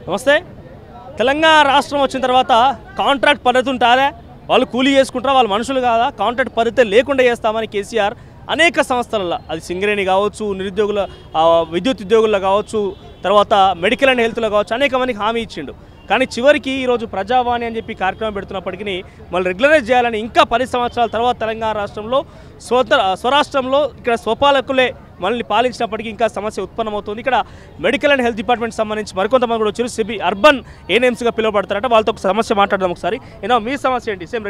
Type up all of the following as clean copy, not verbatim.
నమస్తే. తెలంగాణ రాష్ట్రం వచ్చిన తర్వాత కాంట్రాక్ట్ పద్ధతి ఉంటుందా, వాళ్ళు కూలీ చేసుకుంటారా, వాళ్ళు మనుషులు కాదా, కాంట్రాక్ట్ పద్ధతి లేకుండా చేస్తామని కేసీఆర్ అనేక సంస్థలలో, అది సింగరేణి కావచ్చు, నిరుద్యోగుల విద్యుత్ ఉద్యోగుల్లో కావచ్చు, తర్వాత మెడికల్ అండ్ హెల్త్లో కావచ్చు, అనేక మందికి హామీ ఇచ్చిండు. కానీ చివరికి ఈరోజు ప్రజావాణి అని చెప్పి కార్యక్రమం పెడుతున్నప్పటికీ మళ్ళీ రెగ్యులరైజ్ చేయాలని ఇంకా 10 సంవత్సరాల తర్వాత తెలంగాణ రాష్ట్రంలో స్వరాష్ట్రంలో ఇక్కడ స్వపాలకులే మనల్ని పాలించినప్పటికీ ఇంకా సమస్య ఉత్పన్నమవుతుంది. ఇక్కడ మెడికల్ అండ్ హెల్త్ డిపార్ట్మెంట్ సంబంధించి మరికొంతమంది కూడా వచ్చారు. సిబి అర్బన్ ఏఎన్ఎంస్గా పిలువబడతారట. వాళ్ళతో ఒక సమస్య మాట్లాడదాం ఒకసారి. ఏదో మీ సమస్య ఏంటి? సేమ్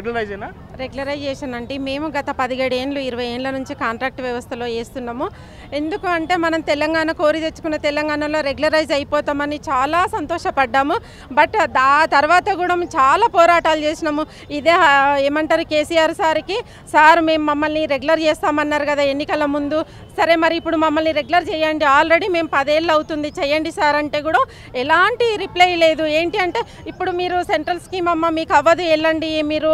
రెగ్యులరైజేషన్ అంటే మేము గత 17 ఏళ్ళు 20 ఏళ్ళ నుంచి కాంట్రాక్ట్ వ్యవస్థలో చేస్తున్నాము. ఎందుకు అంటే మనం తెలంగాణ కోరి తెచ్చుకున్న తెలంగాణలో రెగ్యులరైజ్ అయిపోతామని చాలా సంతోషపడ్డాము. బట్ తర్వాత కూడా చాలా పోరాటాలు చేసినాము. ఇదే ఏమంటారు కేసీఆర్ సార్కి, సార్ మేము మమ్మల్ని రెగ్యులర్ చేస్తామన్నారు కదా ఎన్నికల ముందు, సరే మరి ఇప్పుడు మమ్మల్ని రెగ్యులర్ చేయండి, ఆల్రెడీ మేము 10 ఏళ్ళు అవుతుంది చేయండి సార్ అంటే కూడా ఎలాంటి రిప్లై లేదు. ఏంటి అంటే ఇప్పుడు మీరు సెంట్రల్ స్కీమ్ అమ్మ మీకు అవ్వదు వెళ్ళండి, మీరు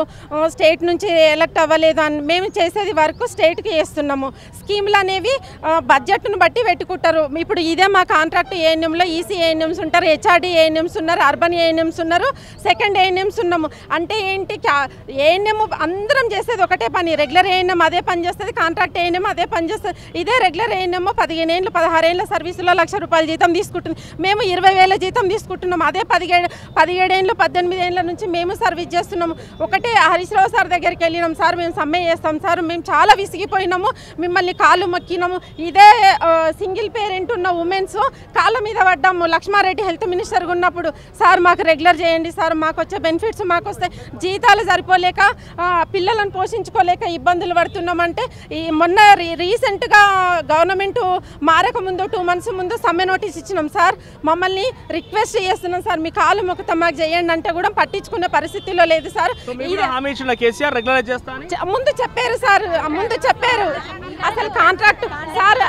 స్టేట్ నుంచి ఎలక్ట్ అవ్వలేదు అని, మేము చేసేది వరకు స్టేట్కి చేస్తున్నాము. స్కీములు అనేవి బడ్జెట్ను బట్టి పెట్టుకుంటారు. ఇప్పుడు ఇదే మా కాంట్రాక్ట్ ఏఎన్ఎంలో ఈసీ ఏఎన్ఎంస్ ఉంటారు, హెచ్ఆర్డీ ఏఎన్ఎంస్ ఉన్నారు, అర్బన్ ఏఎన్ఎంస్ ఉన్నారు, సెకండ్ ఏఎన్ఎంస్ ఉన్నాము. అంటే ఏంటి ఏఎన్ఎం అందరం చేసేది ఒకటే పని, రెగ్యులర్ ఏఎన్ఎం అదే పని చేస్తుంది, కాంట్రాక్ట్ ఏఎన్ఎం అదే పని చేస్తుంది. ఇదే రెగ్యులర్ ఏఎన్ఎం 15 ఏళ్ళు 16 ఏళ్ళ సర్వీసులో ₹1,00,000 జీతం తీసుకుంటుంది, మేము 20,000 జీతం తీసుకుంటున్నాము. అదే 17 ఏళ్ళు 18 ఏళ్ళ నుంచి మేము సర్వీస్ చేస్తున్నాము. ఒకటే హరీష్ రావు సార్ దగ్గరికి వెళ్ళినాం, సార్ మేము సమ్మె చేస్తాం సార్, మేము చాలా విసిగిపోయినాము, మిమ్మల్ని కాళ్ళు మొక్కినాము. ఇదే సింగిల్ పేరెంట్ ఉన్న ఉమెన్స్ కాళ్ళ మీద పడ్డాము. లక్ష్మారెడ్డి హెల్త్ మినిస్టర్గా ఉన్నప్పుడు, సార్ మాకు రెగ్యులర్ చేయండి సార్, మాకు వచ్చే బెనిఫిట్స్ మాకు వస్తాయి, జీతాలు సరిపోలేక పిల్లలను పోషించుకోలేక ఇబ్బందులు పడుతున్నామంటే ఈ మొన్న రీసెంట్గా గవర్నమెంట్ మారక ముందు 2 months ముందు సమ్మె నోటీస్ ఇచ్చినాం సార్, మమ్మల్ని రిక్వెస్ట్ చేస్తున్నాం సార్ మీ కాలు మొక్కుతాం మాకు చేయండి అంటే కూడా పట్టించుకునే పరిస్థితిలో లేదు సార్. ముందు చెప్పారు సార్, ముందు చెప్పారు. అసలు కాంట్రాక్ట్ సార్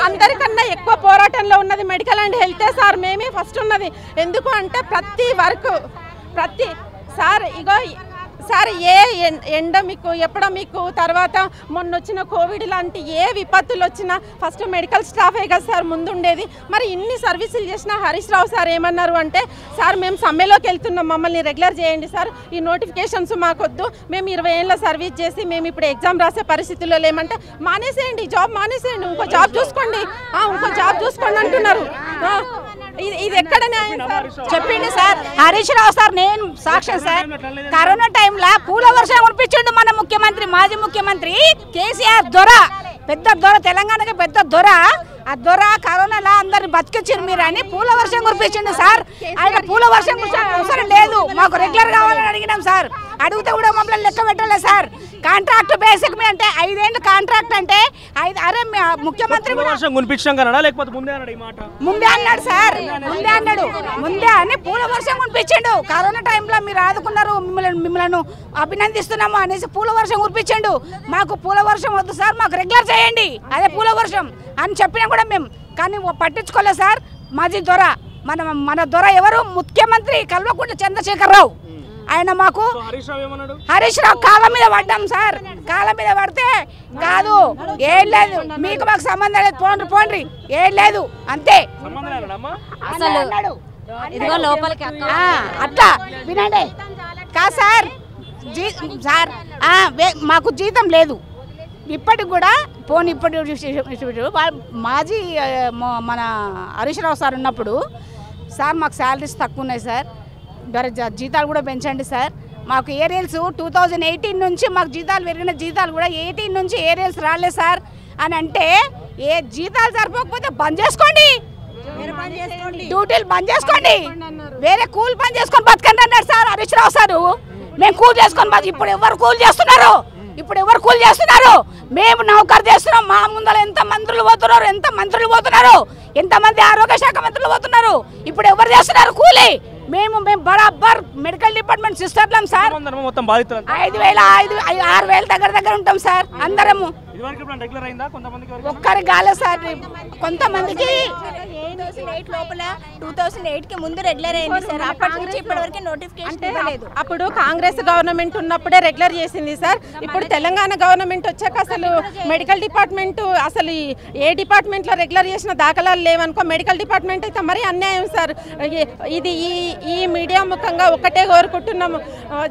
అందరికన్నా ఎక్కువ పోరాటంలో ఉన్నది మెడికల్ అండ్ హెల్తే సార్, మేమే ఫస్ట్ ఉన్నది. ఎందుకు అంటే ప్రతి వర్క్ సార్ ఇగో సార్ ఏ ఎండమిక్ ఎపిడమిక్ తర్వాత మొన్న వచ్చిన కోవిడ్ లాంటి ఏ విపత్తులు వచ్చినా ఫస్ట్ మెడికల్ స్టాఫే కదా సార్ ముందుండేది. మరి ఇన్ని సర్వీసులు చేసిన హరీష్ రావు సార్ ఏమన్నారు అంటే, సార్ మేము సమ్మెలోకి వెళ్తున్నాం, మమ్మల్ని రెగ్యులర్ చేయండి సార్, ఈ నోటిఫికేషన్స్ మాకొద్దు, మేము 20 ఏళ్ళ సర్వీస్ చేసి మేము ఇప్పుడు ఎగ్జామ్ రాసే పరిస్థితుల్లో లేమంటే మానేసేయండి, జాబ్ మానేసేయండి, ఇంకో జాబ్ చూసుకోండి అంటున్నారు. ఇది ఎక్కడ న్యాయం సార్? చెప్పింది సార్ హరీష్ రావు సార్, నేను సాక్ష్యం సార్. కరోనా టైంలో పూల వర్షం కురిపించిండు మన ముఖ్యమంత్రి, మాజీ ముఖ్యమంత్రి కేసీఆర్. పెద్ద దొర, తెలంగాణకి పెద్ద దొర. ఆ దొర కరోనాలో అందరిని బతికించారు మీరు అని పూల వర్షం కురిపించిండు సార్. ఆయన పూల వర్షం అవసరం లేదు, మాకు రెగ్యులర్ కావాలని అడిగినాం సార్. అడిగితే కూడా మమ్మల్ని లెక్క పెట్టలేదు సార్. కాంట్రాక్ట్ బేసిక్ మీ అంటే 5 ఏళ్ళు కాంట్రాక్ట్ అంటే అరే ముఖ్యమంత్రి ముందే అన్నాడు సార్, ముందే అని పూల వర్షం కురిపించిండు. కరోనా టైంలో మీరు ఆదుకున్నారు, మిమ్మల్ని అభినందిస్తున్నాము అనేసి పూల వర్షం కురిపించిండు. మాకు పూల వర్షం వద్దు సార్, మాకు రెగ్యులర్ చేయండి, అదే పూల వర్షం అని చెప్పినా కూడా మేము కానీ పట్టించుకోలేదు సార్. మాజీ దొర మన దొర ఎవరు? ముఖ్యమంత్రి కల్వకుంట్ల చంద్రశేఖరరావు. ఆయన మాకు హరీష్ రావు కాళ్ళ మీద పడ్డాం సార్. కాళ్ళ మీద పడితే కాదు ఏం లేదు, మీకు మాకు సంబంధం లేదు, పోండ్రి ఏం లేదు అంతే అట్లా వినండి. కాదు సార్, సార్ మాకు జీతం లేదు ఇప్పటికి కూడా. ఇప్పుడు మాజీ మన హరీష్ రావు సార్ ఉన్నప్పుడు, సార్ మాకు శాలరీస్ తక్కువ ఉన్నాయి సార్, జీతాలు కూడా పెంచండి సార్, మాకు ఏరియల్స్ 2018 నుంచి మాకు జీతాలు పెరిగిన జీతాలు కూడా 18 నుంచి ఏరియల్స్ రాలేదు సార్ అని అంటే, ఏ జీతాలు సరిపోకపోతే బంద్ చేసుకోండి, డ్యూటీలు బంద్ చేసుకోండి, వేరే కూలి పని చేసుకొని బతకండి అన్నాడు సార్ హరీష్ రావు సారు. మేము కూలి చేసుకొని ఇప్పుడు ఎవరు కూలి చేస్తున్నారు? మేము నౌకరు చేస్తున్నాం. మా ముందర ఎంత మంత్రులు పోతున్నారు, ఎంతమంది ఆరోగ్య శాఖ మంత్రులు పోతున్నారు, ఇప్పుడు ఎవరు చేస్తున్నారు కూలి? మేము బరాబర్ మెడికల్ డిపార్ట్మెంట్ సిస్టర్లం సార్. 5,000 6,000 దగ్గర ఉంటాం సార్ అందరము. రెగ్యులర్ అయిందా కొంతమందికి? ఒక్కరికి కాలేదు సార్, కొంతమందికి 2008 లోపల 2008 కి ముందు రెగ్యులర్ అయింది సార్. అప్పటి నుంచి ఇప్పటి వరకు నోటిఫికేషన్ ఇవ్వలేదు. అప్పుడు కాంగ్రెస్ గవర్నమెంట్ ఉన్నప్పుడే రెగ్యులర్ చేసింది సార్. ఇప్పుడు తెలంగాణ గవర్నమెంట్ వచ్చాక అసలు మెడికల్ డిపార్ట్మెంట్ అసలు ఏ డిపార్ట్మెంట్లో రెగ్యులర్ చేసిన దాఖలాలు లేవనుకో. మెడికల్ డిపార్ట్మెంట్ అయితే మరీ అన్యాయం సార్. ఇది ఈ మీడియా ముఖంగా ఒక్కటే కోరుకుంటున్నాము,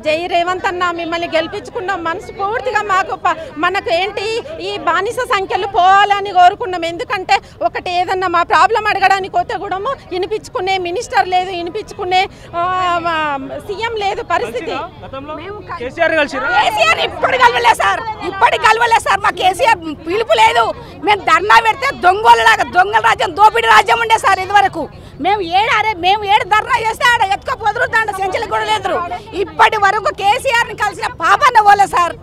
జై రేవంత్ అన్న మిమ్మల్ని గెలిపించుకున్నాం మనస్ఫూర్తిగా. మనకు ఏంటి ఈ బానిస సంఖ్యలు పోవాలని కోరుకున్నాం. ఎందుకంటే ఒకటి ఏదన్నా మా ప్రాబ్లం అడగడానికి పోతే కూడా వినిపించుకునే మినిస్టర్ లేదు, వినిపించుకునే సీఎం లేదు పరిస్థితి. కేసీఆర్ ఇప్పుడు కలవలేదు సార్, ఇప్పటికి కలవలేదు సార్. మా కేసీఆర్ పిలుపు లేదు. మేము ధర్నా పెడితే దొంగలలాగా దొంగల రాజ్యం దోపిడీ రాజ్యం ఉండే సార్ ఇదివరకు. మేము ఏడు ధర్నా చేస్తే ఆడ ఎత్తుకపోదురు, దాంట్లో సెంచలు కూడా లేదు. ఇప్పటి వరకు కేసీఆర్ని కలిసిన పాపన్న పోలే సార్,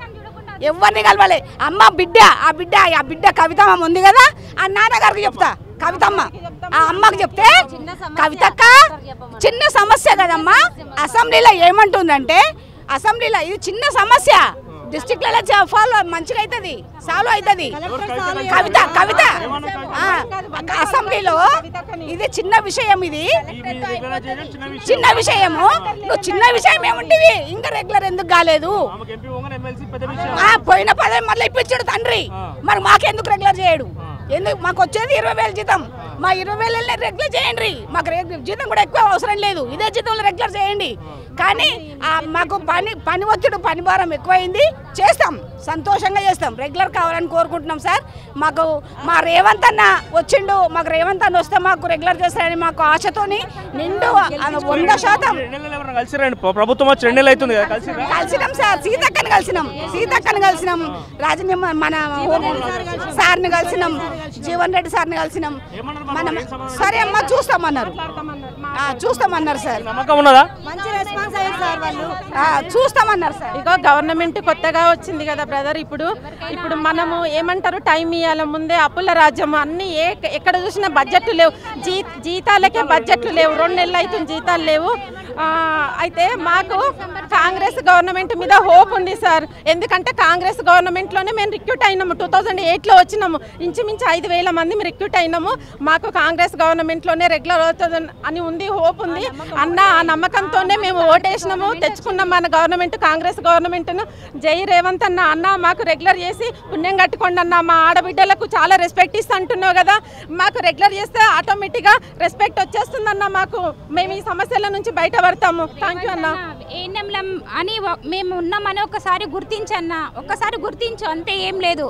ఎవరిని కలవాలి. అమ్మ బిడ్డ ఆ బిడ్డ కవితమ్మ ఉంది కదా, ఆ నాన్నగారికి చెప్తా కవితమ్మ, ఆ అమ్మకి చెప్తే కవితక్క చిన్న సమస్య కదమ్మా, అసెంబ్లీలో ఏమంటుందంటే అసెంబ్లీలో ఇది చిన్న సమస్య, డిస్ట్రిక్ట్లలో ఫాలో మంచిగా అవుతుంది, సాల్వ్ అవుతుంది. కవిత అసెంబ్లీలో ఇది చిన్న విషయం, ఇది చిన్న విషయము, నువ్వు చిన్న విషయం ఏముంటివి ఇంకా రెగ్యులర్ ఎందుకు కాలేదు? పోయిన పదే మళ్ళీ ఇప్పించాడు తండ్రి, మరి మాకెందుకు రెగ్యులర్ చేయడు? ఎందుకు మాకు వచ్చేది 20,000 జీతం, మా 20,000 రెగ్యులర్ చేయండి. మాకు జీతం కూడా ఎక్కువ అవసరం లేదు, ఇదే జీతంలో రెగ్యులర్ చేయండి. కానీ మాకు పని ఒత్తిడి పని భారం ఎక్కువైంది, చేస్తాం సంతోషంగా చేస్తాం, రెగ్యులర్ కావాలని కోరుకుంటున్నాం సార్. మాకు మా రేవంత్ అన్న వచ్చిండు, మాకు రేవంత్ అన్న వస్తే మాకు రెగ్యులర్ చేస్తారని మాకు ఆశతోని నిండు 100%. ప్రభుత్వం వచ్చి 2 నెలలు అవుతుంది కలిసినాం సార్, సీతక్కని కలిసినాం, రాజనిమ్మ మన సార్ని కలిసినాం, జీవన్ రెడ్డి సార్ని కలిసినాం. మనం సరే అమ్మ చూస్తామన్నారు సార్, చూస్తామన్నారు సార్. ఇగో గవర్నమెంట్ కొత్తగా వచ్చింది కదా బ్రదర్, ఇప్పుడు మనము ఏమంటారు టైం ఇవ్వాలి ముందే. అప్పుల రాజ్యం అన్ని ఎక్కడ చూసినా బడ్జెట్లు లేవు, జీతాలకే బడ్జెట్లు లేవు, 2 నెలలు అవుతుంది జీతాలు లేవు. అయితే మాకు కాంగ్రెస్ గవర్నమెంట్ మీద హోప్ ఉంది సార్. ఎందుకంటే కాంగ్రెస్ గవర్నమెంట్లోనే మేము రిక్రూట్ అయినాము, 2008లో వచ్చినాము, ఇంచుమించు 5,000 మంది రిక్రూట్ అయినాము. మాకు కాంగ్రెస్ గవర్నమెంట్లోనే రెగ్యులర్ అవుతుంది అని ఉంది, హోప్ ఉంది అన్న. ఆ నమ్మకంతోనే మేము ఓటేసినాము, తెచ్చుకున్నాం మన గవర్నమెంట్, కాంగ్రెస్ గవర్నమెంట్ను. జై రేవంత్ అన్న మాకు రెగ్యులర్ చేసి పుణ్యం కట్టుకోండి అన్న. మా ఆడబిడ్డలకు చాలా రెస్పెక్ట్ ఇస్తా అంటున్నావు కదా, మాకు రెగ్యులర్ చేస్తే ఆటోమేటిక్గా రెస్పెక్ట్ వచ్చేస్తుందన్న. మాకు మేము ఈ సమస్యల నుంచి బయటపడతాము. థ్యాంక్ యూ అన్న. ఏఎన్ఎంలం అని మేము ఉన్నామని ఒక్కసారి గుర్తించు అంతే, ఏం లేదు.